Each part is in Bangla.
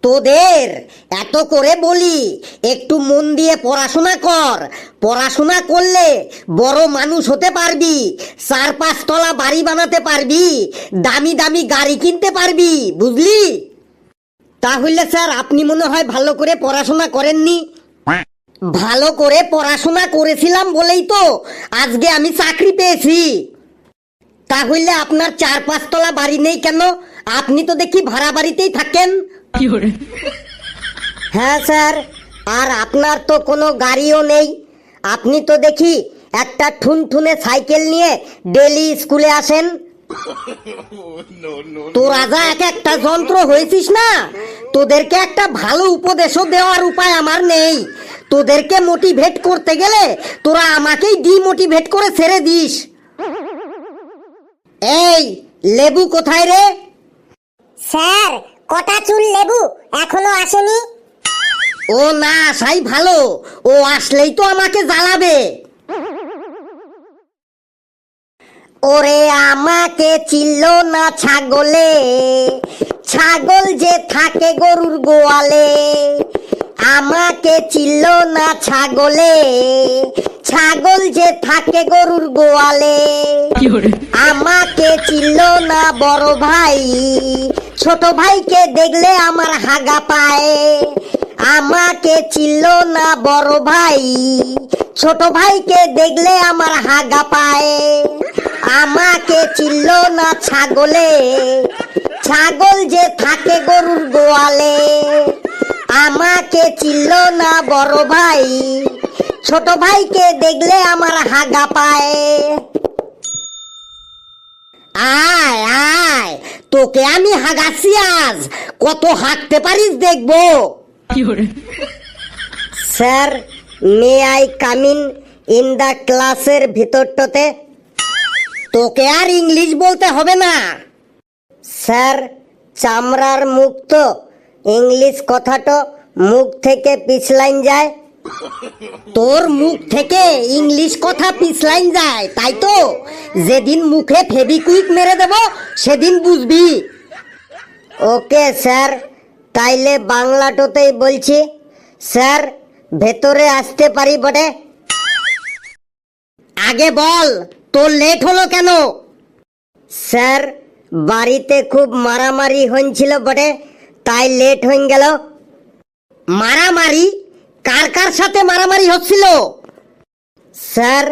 তোদের এত করে বলি একটু মন দিয়ে পড়াশোনা কর, পড়াশোনা করলে বড় মানুষ হতে পারবি, 4-5 তলা বাড়ি বানাতে পারবি, দামি দামি গাড়ি কিনতে পারবি, বুঝলি? তাহলে স্যার আপনি মনে হয় ভালো করে পড়াশোনা করেননি। ভালো করে পড়াশোনা করেছিলাম বলেই তো আজকে আমি চাকরি পেয়েছি। তাহলে আপনার 4-5 তলা বাড়ি নেই কেন? আপনি তো দেখি ভাড়া বাড়িতেই থাকেন। হ্যাঁ স্যার, আর আপনার তো কোনো গাড়িও নেই। আপনি তো দেখি একটা ঠুনঠুনে সাইকেল নিয়ে ডেলি স্কুলে আসেন। তোরা যা এক একটা যন্ত্র হয়েছিস না, তোদেরকে একটা ভালো উপদেশও দেওয়ার উপায় আমার নেই। তোদেরকে মোটিভেট করতে গেলে তোরা আমাকেই ডিমোটিভেট করে ছেড়ে দিস। এই লেবু কোথায় রে? স্যার, কটা চুল লেবু এখনো আসেনি। ও না আসাই ভালো, ও আসলেই তো আমাকে জ্বালাবে। ওরে আমাকে চিল্ল না ছাগলে, ছাগল যে থাকে গরুর গোয়ালে। আমাকে চিল্ল না ছাগলে, ছাগল যে থাকে গরুর গোয়ালে। আমাকে চিল্ল না বড় ভাই, ছোট ভাইকে দেখলে আমার হাগা পায়। আমাকে চিল্ল না বড় ভাই, ছোট ভাইকে দেখলে আমার হাগা পায়। আমাকে চিল্ল না ছাগলে, ছাগল যে থাকে গরুর গোয়ালে। আমাকে চিল্ল না বড় ভাই, ছোট ভাইকে দেখলে আমার হাগা পায়। আয় আয়, তোকে আমি হাগাচ্ছি আজ, কত হাঁটতে পারিস দেখবো। Sir, may I come in the ক্লাসের ভিতরটাতে? তোকে আর ইংলিশ বলতে হবে না। স্যার, চামড়ার মুখ তো, ইংলিশ কথাটা মুখ থেকে পিছলাইন যায়। তোর মুখ থেকে ইংলিশ কথা পিছলাইন যায়, তাই তো? যেদিন মুখে ফেবিকুইক মেরে দেব সেদিন বুঝবি। ওকে স্যার, তাইলে বাংলাটাতেই বলছি। স্যার, ভেতরে আসতে পারি বটে? আগে বল, তোর লেট হলো কেন? স্যার, বাড়িতে খুব মারামারি হয়েছিল বটে, তাই লেট হয়ে গেল। মারামারি? কার কার সাথে মারামারি হচ্ছিল? স্যার,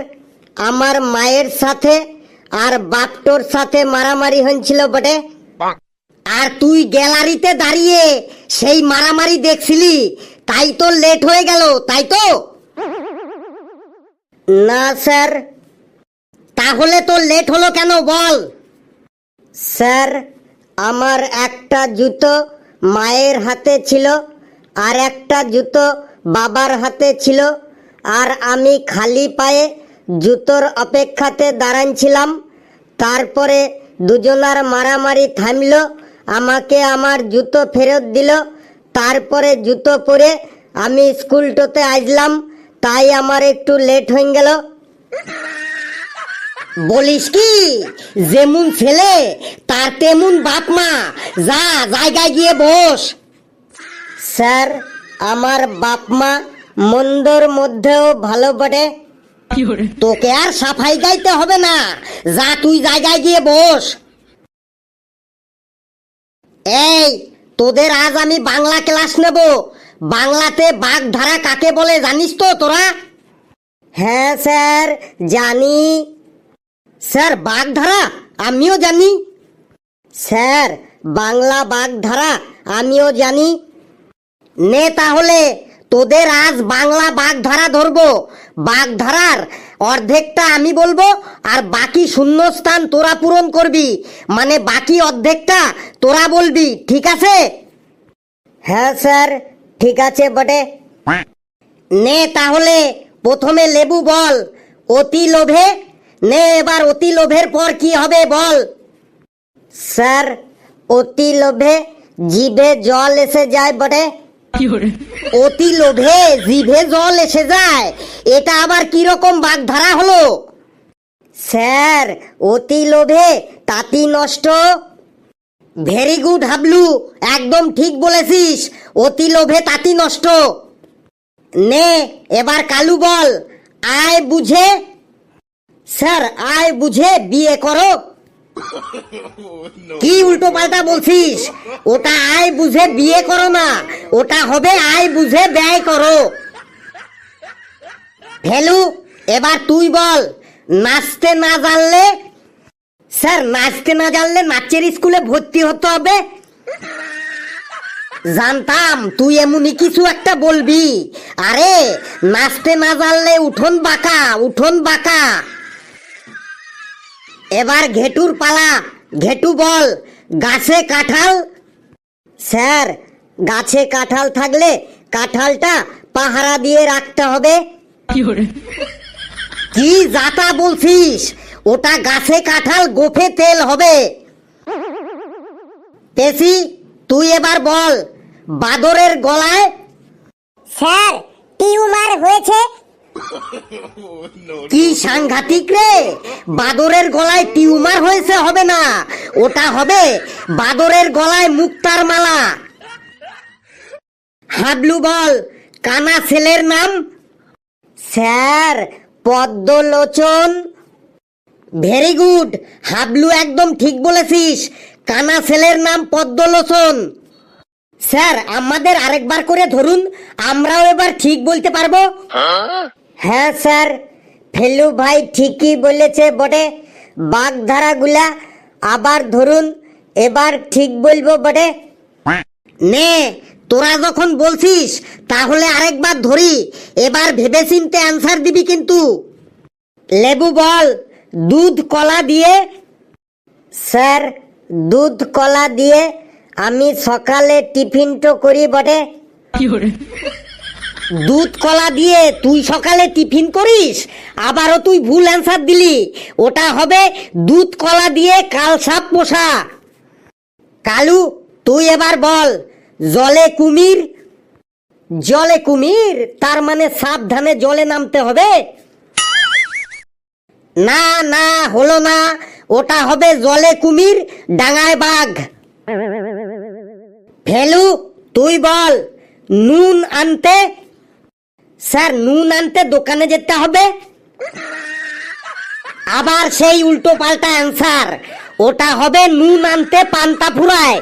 আমার মায়ের সাথে আর বাপটোর সাথে মারামারি হয়েছিল বটে। আর তুই গ্যালারিতে দাঁড়িয়ে সেই মারামারি দেখছিলি, তাই তো লেট হয়ে গেল, তাই তো? না স্যার। তাহলে তো লেট হলো কেন বল? স্যার, আমার একটা জুতো মায়ের হাতে ছিল আর একটা জুতো বাবার হাতে ছিল, আর আমি খালি পায়ে জুতোর অপেক্ষাতে দাঁড়াচ্ছিলাম। তারপরে দুজনার মারামারি থামল, আমাকে আমার জুতো ফেরত দিল। তারপরে জুতো পরে আমি স্কুলটাতে আসলাম, তাই আমার একটু লেট হয়ে গেল। বলিস কি, যেমন ছেলে তার তেমন বাপ মা। যা, জায়গায় গিয়ে বস। স্যার, আমার বাপ মা মন্দর মধ্যেও ভালো বটে। তোকে আর সাফাই গাইতে হবে না, যা তুই জায়গায় গিয়ে বস। এই, তোদের আজ আমি বাংলা ক্লাস নেব। বাংলাতে বাগধারা কাকে বলে জানিস তো তোরা? হ্যাঁ স্যার, জানি। স্যার, বাগধারা আমিও জানি। স্যার, বাংলা বাগধারা আমিও জানি। নে তাহলে তোদের আজ বাংলা বাগধারা ধরবো। বাগধারার অর্ধেকটা আমি বলবো আর বাকি শূন্যস্থান তোরা পূরণ করবি, মানে বাকি অর্ধেকটা তোরা বলবি, ঠিক আছে? হ্যাঁ স্যার, ঠিক আছে বটে। নে তাহলে প্রথমে লেবু বল। অতি লোভে। নে এবার অতি লোভের পর কি হবে বল। স্যার, অতি লোভে জিভে জল এসে যায় বটে। অতি লোভে জিভে জল এসে যায়, এটা আবার কিরকম বাগধারা হলো? স্যার, অতি লোভে তাঁতি নষ্ট। ভেরি গুড হাবলু, একদম ঠিক বলেছিস। অতি লোভে তাঁতি নষ্ট। নে এবার কালু বল, আয় বুঝে। স্যার, আয় বুঝে বিয়ে করো। কি উল্টো পাল্টা বলছিস? ওটা আয় বুঝে বিয়ে করো না, ওটা হবে আয় বুঝে ব্যয় করো। ভেলু, এবার তুই বল, নাচতে না জানলে। স্যার, নাচতে না জানলে নাচের স্কুলে ভর্তি হতে হবে। জানতাম তুই এমনই কিছু একটা বলবি। আরে নাচতে না জানলে উঠোন বাঁকা, উঠোন বাঁকা। এবার ঘেটুর পালা। ঘেটু বল, গাছে কাঁঠাল। স্যার, গাছে কাঁঠাল থাকলে কাঁঠালটা পাহারা দিয়ে রাখতে হবে। কি যাতা বলছিস? ওটা গাছে কাঁঠাল, গোফে তেল হবে। পেশি, তুই এবার বল, বাদরের গলায়। স্যার, টিউমার হয়েছে। কি সাংঘাতিক রে! বাদরের গলায় টিউমার হয়েছে হবে না, ওটা হবে বাদরের গলায় মুক্তার মালা। হাবলু বল, কানা ছেলের নাম। স্যার, পদ্মলোচন। ভেরি গুড হাবলু, একদম ঠিক বলেছিস। কানা ছেলের নাম পদ্মলোচন। স্যার, আমাদের আরেকবার করে ধরুন, আমরাও এবার ঠিক বলতে পারবো। হ্যাঁ স্যার, ফেলু ভাই ঠিকই বলেছে বটে। বাগধারা গুলা আবার ধরুন, এবার ঠিক বলবো বটে। নে, তোরা যখন বলছিস তাহলে আরেকবার ধরি। এবার ভেবেচিন্তে অ্যান্সার দিবি কিন্তু। লেবু বল, দুধ কলা দিয়ে। স্যার, দুধ কলা দিয়ে আমি সকালে টিফিনটো করি বটে। দুধ কলা দিয়ে তুই সকালে টিফিন করিস? আবারও তুই ভুল অ্যান্সার দিলি। ওটা হবে দুধ কলা দিয়ে কালসাপ পোষা। কালু, তুই এবার বল, জলে কুমির। জলে কুমির তার মানে সাবধানে জলে নামতে হবে। না না, হলো না, ওটা হবে জলে কুমির, ডাঙায় বাঘ। ফেলু, তুই বল, নুন আনতে। স্যার, নুন আনতে দোকানে যেতে হবে। আবার সেই উল্টো পাল্টা অ্যান্সার। ওটা হবে নুন আনতে পান্তা ফুরায়।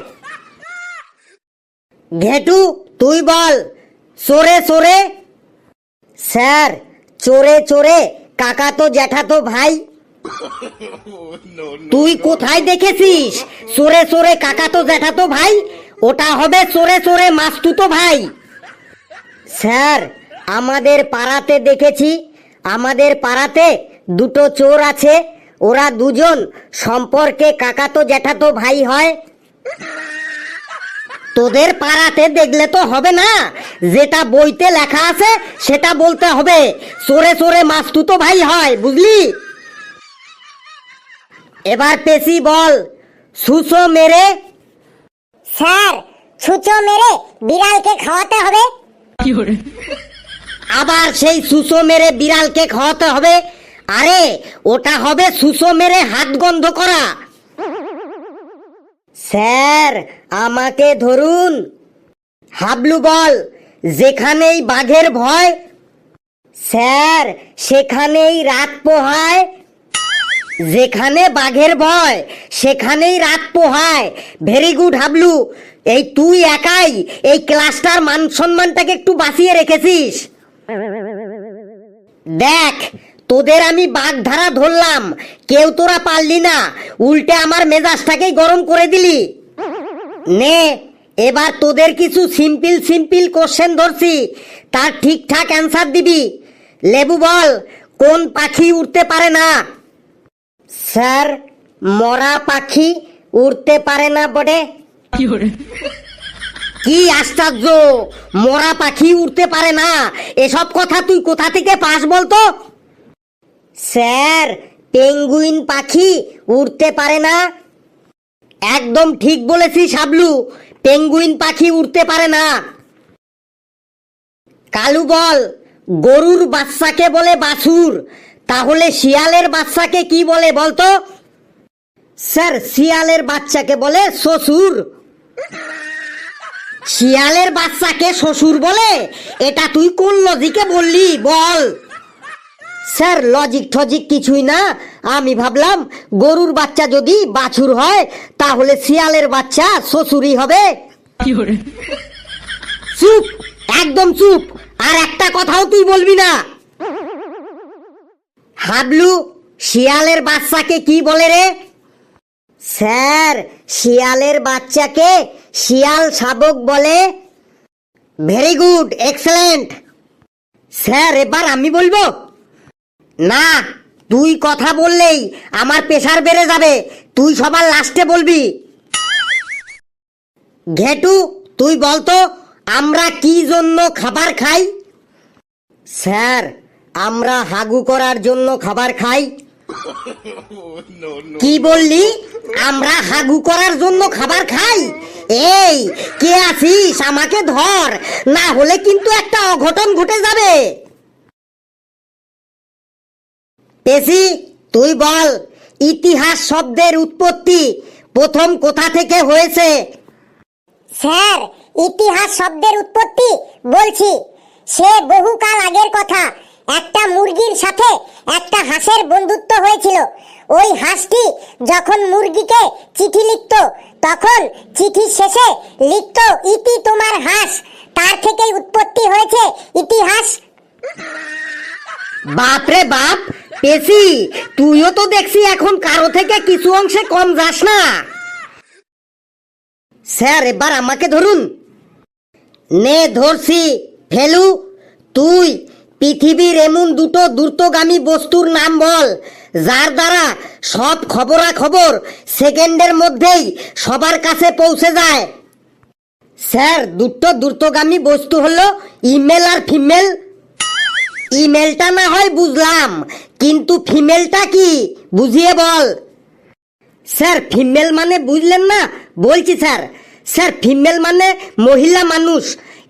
ঘেটু, তুই বল, চোরে চোরে। স্যার, চোরে চোরে কাকা তো জ্যাঠা তো ভাই। তুই কোথায় দেখেছিস চোরে চোরে কাকা তো জ্যাঠা তো ভাই? ওটা হবে চোরে চোরে মাস্তুতো ভাই। স্যার, আমাদের পাড়াতে দেখেছি, আমাদের পাড়াতে দুটো চোর আছে, ওরা দুজন সম্পর্কে কাকাতো জ্যাঠাতো ভাই হয়। তোদের পাড়াতে দেখলে তো হবে না, যেটা বইতে লেখা আছে সেটা বলতে হবে। চোরে চোরে মাস্তুতো ভাই হয়, বুঝলি? এবার পেশি বল, সুসো মেরে। স্যার, ছুঁচো মেরে বিড়ালকে খাওয়াতে হবে। আবার সেই সুসো মেরে বিড়ালকে খাওয়াতে হবে? আরে ওটা হবে সুসো মেরে হাত গন্ধ করা। স্যার, আমাকে ধরুন। হাবলু বল, যেখানেই বাঘের ভয়। স্যার, সেখানেই রাত পোহায়। যেখানে বাঘের ভয় সেখানেই রাত পোহায়। ভেরি গুড হাবলু, এই তুই একাই এই ক্লাসটার মান সম্মানটাকে একটু বাঁচিয়ে রেখেছিস। দেখ, তোদের আমি বাগধারা ধরলাম, কেউ তোরা পারলি না, উল্টে আমার মেজাজটাকেই গরম করে দিলি। নে, এবার তোদের কিছু সিম্পল সিম্পল কোশ্চেন ধরছি, তার ঠিকঠাক অ্যান্সার দিবি। লেবু বল, কোন পাখি উড়তে পারে না? স্যার, মরা পাখি উড়তে পারে না বটে। কি আশ্চর্য, মরা পাখি উড়তে পারে না, এসব কথা তুই কোথা থেকে পাস বলতো? স্যার, পেঙ্গুইন পাখি উড়তে পারে না। একদম ঠিক বলেছিস হাবলু, পেঙ্গুইন পাখি উড়তে পারে না। কালু বল, গরুর বাচ্চাকে বলে বাছুর, তাহলে শিয়ালের বাচ্চাকে কি বলে বলতো? স্যার শিয়ালের বাচ্চাকে বলে শ্বশুর। শিয়ালের বাচ্চাকে শ্বশুর বলে? এটা তুই কোন লজিকে বললি বল? স্যার লজিক টজিক কিছুই না, আমি ভাবলাম গরুর বাচ্চা যদি বাছুর হয় তাহলে শিয়ালের বাচ্চা শ্বশুরই হবে। চুপ, একদম চুপ, আর একটা কথাও তুই বলবি না। হাবলু, শিয়ালের বাচ্চাকে কি বলে রে? স্যার শিয়ালের বাচ্চাকে শিয়াল শাবক বলে। Very good, excellent. স্যার এবার আমি বলবো? না, তুই কথা বললেই আমার প্রেসার বেড়ে যাবে, তুই সবার লাস্টে বলবি। ঘেটু, তুই বলতো আমরা কি জন্য খাবার খাই? স্যার আমরা হাগু করার জন্য খাবার খাই। কি বললি? আমরা হাগু করার জন্য খাবার খাই? এই কে আছিস, আমাকে ধর, না হলে কিন্তু একটা অঘটন ঘটে যাবে। পেশি, তুই বল ইতিহাস শব্দের উৎপত্তি প্রথম কোথা থেকে হয়েছে? স্যার ইতিহাস শব্দের উৎপত্তি বলছি, সে বহুকাল আগের কথা। একটা মুরগির সাথে একটা হাঁসের বন্ধুত্ব হয়েছিল। ওই হাঁসটি যখন মুরগিকে চিঠি লিখতো তখন চিঠির শেষে লিখতো ইতি তোমার হাঁস। তার থেকেই উৎপত্তি হয়েছে ইতিহাস। বাপরে বাপ, পেশি তুইও তো দেখছি এখন কারো থেকে কিছু অংশে কম যাস না। স্যার এবার আমাকে ধরুন। নে ধরছি। ফেলু, তুই পৃথিবীর এমন দুটো দ্রুতগামী বস্তুর নাম বল যার দ্বারা সব খবরাখবর সেকেন্ডের মধ্যেই সবার কাছে পৌঁছে যায়। স্যার দুটো দ্রুতগামী বস্তু হলো ইমেল আর ফিমেল। ইমেলটা না হয় বুঝলাম, কিন্তু ফিমেলটা কি বুঝিয়ে বল। স্যার ফিমেল মানে বুঝলেন না? বলছি স্যার, স্যার ফিমেল মানে মহিলা মানুষ।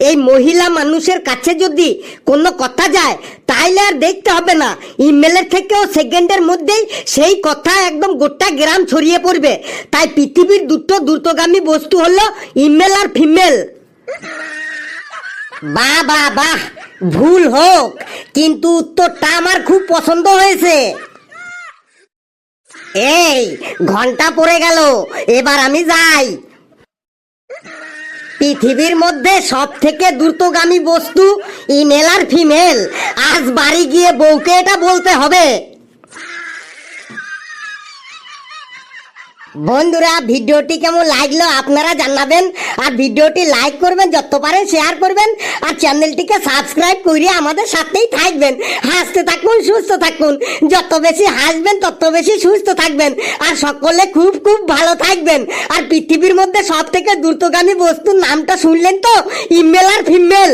এই মহিলা মানুষের কাছে যদি কোনো কথা যায় তাইলে আর দেখতে হবে না, ইমেলের থেকেও সেকেন্ডের মধ্যেই সেই কথা একদম গোটা গ্রাম ছড়িয়ে পড়বে। তাই পৃথিবীর দুটো দ্রুতগামী বস্তু হলো ইমেল আর ফিমেল। বাহ বাহ বাহ, ভুল হোক কিন্তু উত্তরটা আমার খুব পছন্দ হয়েছে। এই ঘন্টা পড়ে গেল, এবার আমি যাই। পৃথিবীর মধ্যে সব থেকে দ্রুতগামী বস্তু ইমেল আর ফিমেল। আজ বাড়ি গিয়ে বউকে এটা বলতে হবে। বন্ধুরা ভিডিওটি কেমন লাগলো আপনারা জানাবেন, আর ভিডিওটি লাইক করবেন, যত পারেন শেয়ার করবেন, আর চ্যানেলটিকে সাবস্ক্রাইব করে আমাদের সাথেই থাকবেন। হাসতে থাকুন, সুস্থ থাকুন, যত বেশি হাসবেন তত বেশি সুস্থ থাকবেন, আর সকলে খুব খুব ভালো থাকবেন। আর পৃথিবীর মধ্যে সব থেকে দ্রুতগামী বস্তুর নামটা শুনলেন তো, ইমেল আর ফিমেল।